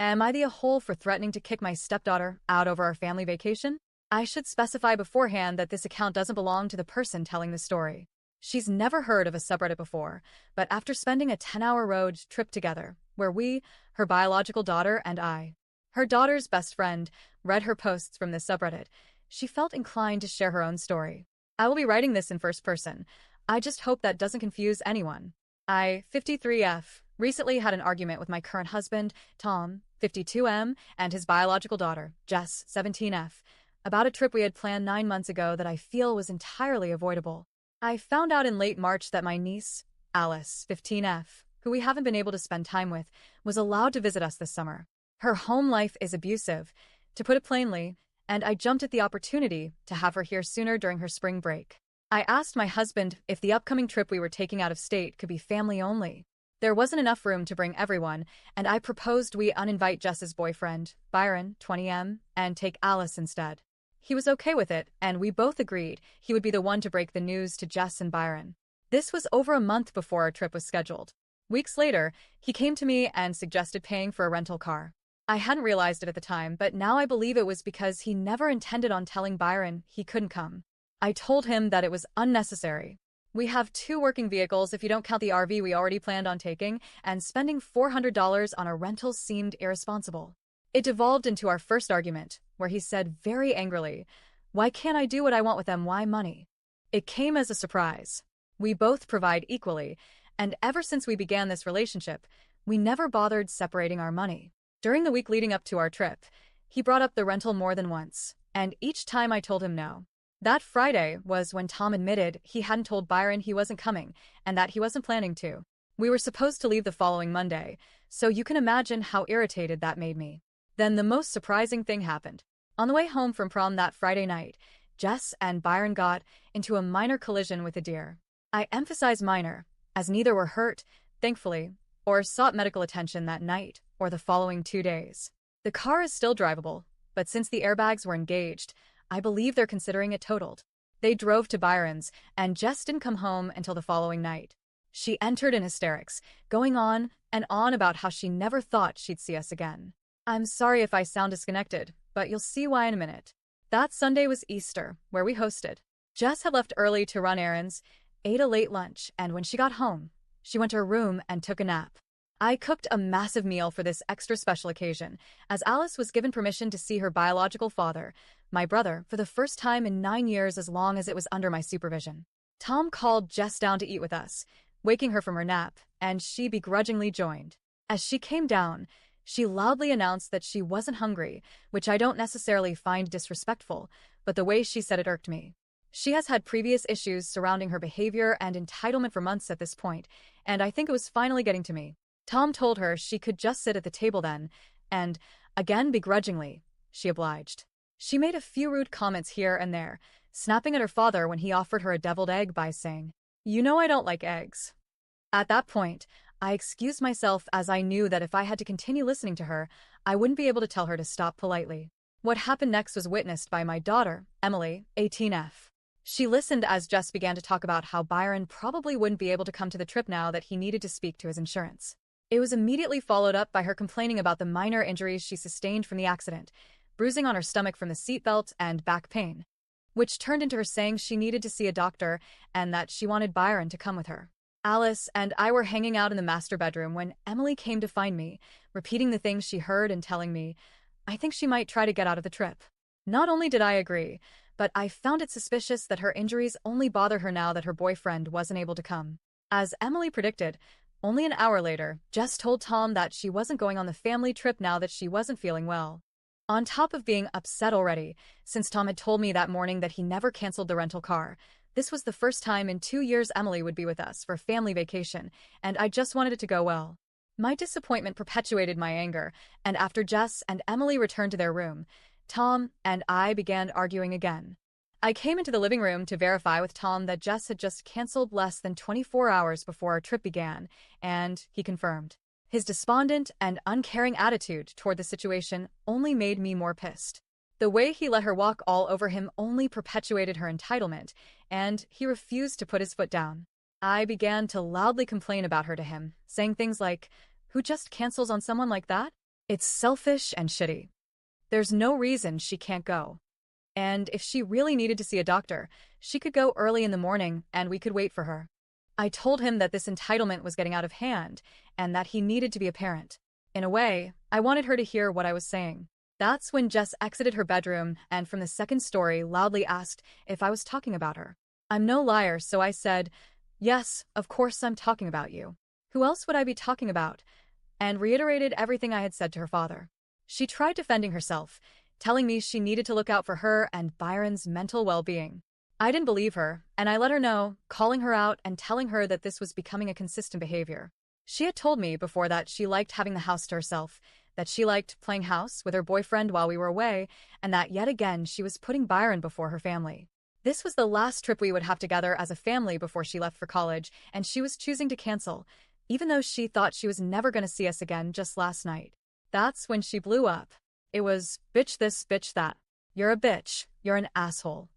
Am I the a-hole for threatening to kick my stepdaughter out over our family vacation? I should specify beforehand that this account doesn't belong to the person telling the story. She's never heard of a subreddit before, but after spending a 10-hour road trip together, where we, her biological daughter and I, her daughter's best friend, read her posts from this subreddit, she felt inclined to share her own story. I will be writing this in first person. I just hope that doesn't confuse anyone. I, 53F, recently had an argument with my current husband, Tom, 52M, and his biological daughter, Jess, 17F, about a trip we had planned 9 months ago that I feel was entirely avoidable. I found out in late March that my niece, Alice, 15F, who we haven't been able to spend time with, was allowed to visit us this summer. Her home life is abusive, to put it plainly, and I jumped at the opportunity to have her here sooner during her spring break. I asked my husband if the upcoming trip we were taking out of state could be family only. There wasn't enough room to bring everyone, and I proposed we uninvite Jess's boyfriend, Byron, 20M, and take Alice instead. He was okay with it, and we both agreed he would be the one to break the news to Jess and Byron. This was over a month before our trip was scheduled. Weeks later, he came to me and suggested paying for a rental car. I hadn't realized it at the time, but now I believe it was because he never intended on telling Byron he couldn't come. I told him that it was unnecessary. We have 2 working vehicles if you don't count the RV we already planned on taking, and spending $400 on a rental seemed irresponsible. It devolved into our first argument, where he said very angrily, "Why can't I do what I want with them? Why money?" It came as a surprise. We both provide equally, and ever since we began this relationship, we never bothered separating our money. During the week leading up to our trip, he brought up the rental more than once, and each time I told him no. That Friday was when Tom admitted he hadn't told Byron he wasn't coming and that he wasn't planning to. We were supposed to leave the following Monday, so you can imagine how irritated that made me. Then the most surprising thing happened. On the way home from prom that Friday night, Jess and Byron got into a minor collision with a deer. I emphasize minor, as neither were hurt, thankfully, or sought medical attention that night or the following 2 days. The car is still drivable, but since the airbags were engaged, I believe they're considering it totaled. They drove to Byron's, and Jess didn't come home until the following night. She entered in hysterics, going on and on about how she never thought she'd see us again. I'm sorry if I sound disconnected, but you'll see why in a minute. That Sunday was Easter, where we hosted. Jess had left early to run errands, ate a late lunch, and when she got home, she went to her room and took a nap. I cooked a massive meal for this extra special occasion, as Alice was given permission to see her biological father, my brother, for the first time in 9 years as long as it was under my supervision. Tom called Jess down to eat with us, waking her from her nap, and she begrudgingly joined. As she came down, she loudly announced that she wasn't hungry, which I don't necessarily find disrespectful, but the way she said it irked me. She has had previous issues surrounding her behavior and entitlement for months at this point, and I think it was finally getting to me. Tom told her she could just sit at the table then, and, again begrudgingly, she obliged. She made a few rude comments here and there, snapping at her father when he offered her a deviled egg by saying, "You know I don't like eggs." At that point, I excused myself as I knew that if I had to continue listening to her, I wouldn't be able to tell her to stop politely. What happened next was witnessed by my daughter, Emily, 18F. She listened as Jess began to talk about how Byron probably wouldn't be able to come to the trip now that he needed to speak to his insurance. It was immediately followed up by her complaining about the minor injuries she sustained from the accident, bruising on her stomach from the seatbelt and back pain, which turned into her saying she needed to see a doctor and that she wanted Byron to come with her. Alice and I were hanging out in the master bedroom when Emily came to find me, repeating the things she heard and telling me, I think she might try to get out of the trip. Not only did I agree, but I found it suspicious that her injuries only bothered her now that her boyfriend wasn't able to come. As Emily predicted, only an hour later, Jess told Tom that she wasn't going on the family trip now that she wasn't feeling well. On top of being upset already, since Tom had told me that morning that he never canceled the rental car, this was the first time in 2 years Emily would be with us for family vacation, and I just wanted it to go well. My disappointment perpetuated my anger, and after Jess and Emily returned to their room, Tom and I began arguing again. I came into the living room to verify with Tom that Jess had just canceled less than 24 hours before our trip began, and he confirmed. His despondent and uncaring attitude toward the situation only made me more pissed. The way he let her walk all over him only perpetuated her entitlement, and he refused to put his foot down. I began to loudly complain about her to him, saying things like, "Who just cancels on someone like that?" It's selfish and shitty. There's no reason she can't go. And if she really needed to see a doctor, she could go early in the morning and we could wait for her. I told him that this entitlement was getting out of hand and that he needed to be a parent. In a way, I wanted her to hear what I was saying. That's when Jess exited her bedroom and from the second story loudly asked if I was talking about her. I'm no liar, so I said, "Yes, of course I'm talking about you. Who else would I be talking about?" And reiterated everything I had said to her father. She tried defending herself, telling me she needed to look out for her and Byron's mental well-being. I didn't believe her, and I let her know, calling her out and telling her that this was becoming a consistent behavior. She had told me before that she liked having the house to herself, that she liked playing house with her boyfriend while we were away, and that yet again she was putting Byron before her family. This was the last trip we would have together as a family before she left for college, and she was choosing to cancel, even though she thought she was never going to see us again just last night. That's when she blew up. It was, bitch this, bitch that. You're a bitch. You're an asshole.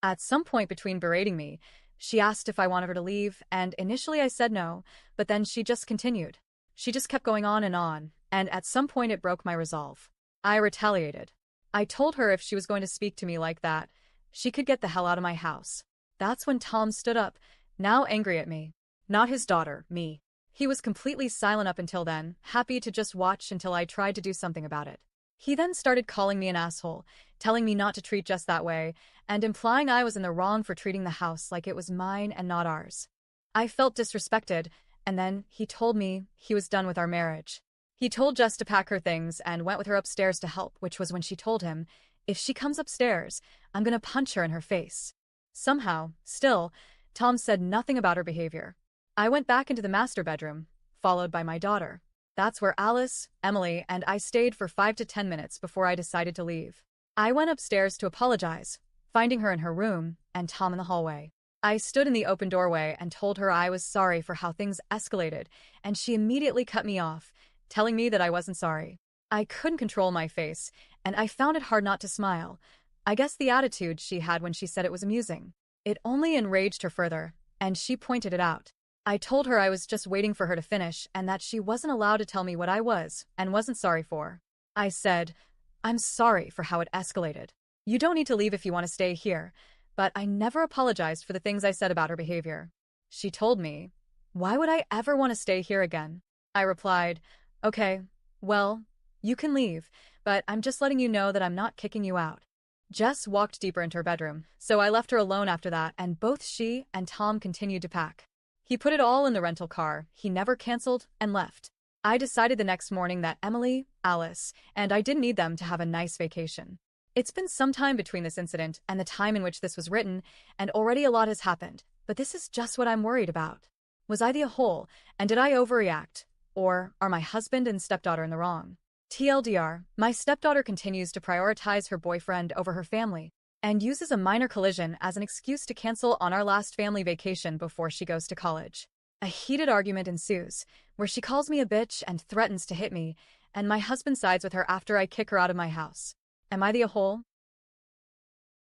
At some point between berating me, she asked if I wanted her to leave, and initially I said no, but then she just continued. She just kept going on, and at some point it broke my resolve. I retaliated. I told her if she was going to speak to me like that, she could get the hell out of my house. That's when Tom stood up, now angry at me. Not his daughter, me. He was completely silent up until then, happy to just watch until I tried to do something about it. He then started calling me an asshole, telling me not to treat Jess that way, and implying I was in the wrong for treating the house like it was mine and not ours. I felt disrespected, and then he told me he was done with our marriage. He told Jess to pack her things and went with her upstairs to help, which was when she told him, if she comes upstairs, I'm gonna punch her in her face. Somehow, still, Tom said nothing about her behavior. I went back into the master bedroom, followed by my daughter. That's where Alice, Emily, and I stayed for 5 to 10 minutes before I decided to leave. I went upstairs to apologize, finding her in her room and Tom in the hallway. I stood in the open doorway and told her I was sorry for how things escalated, and she immediately cut me off, telling me that I wasn't sorry. I couldn't control my face, and I found it hard not to smile. I guess the attitude she had when she said it was amusing. It only enraged her further, and she pointed it out. I told her I was just waiting for her to finish and that she wasn't allowed to tell me what I was and wasn't sorry for. I said, I'm sorry for how it escalated. You don't need to leave if you want to stay here, but I never apologized for the things I said about her behavior. She told me, why would I ever want to stay here again? I replied, okay, well, you can leave, but I'm just letting you know that I'm not kicking you out. Jess walked deeper into her bedroom, so I left her alone after that, and both she and Tom continued to pack. He put it all in the rental car, he never canceled, and left. I decided the next morning that Emily, Alice, and I didn't need them to have a nice vacation. It's been some time between this incident and the time in which this was written, and already a lot has happened, but this is just what I'm worried about. Was I the a-hole, and did I overreact? Or are my husband and stepdaughter in the wrong? TLDR, my stepdaughter continues to prioritize her boyfriend over her family, and uses a minor collision as an excuse to cancel on our last family vacation before she goes to college. A heated argument ensues, where she calls me a bitch and threatens to hit me, and my husband sides with her after I kick her out of my house. Am I the a-hole?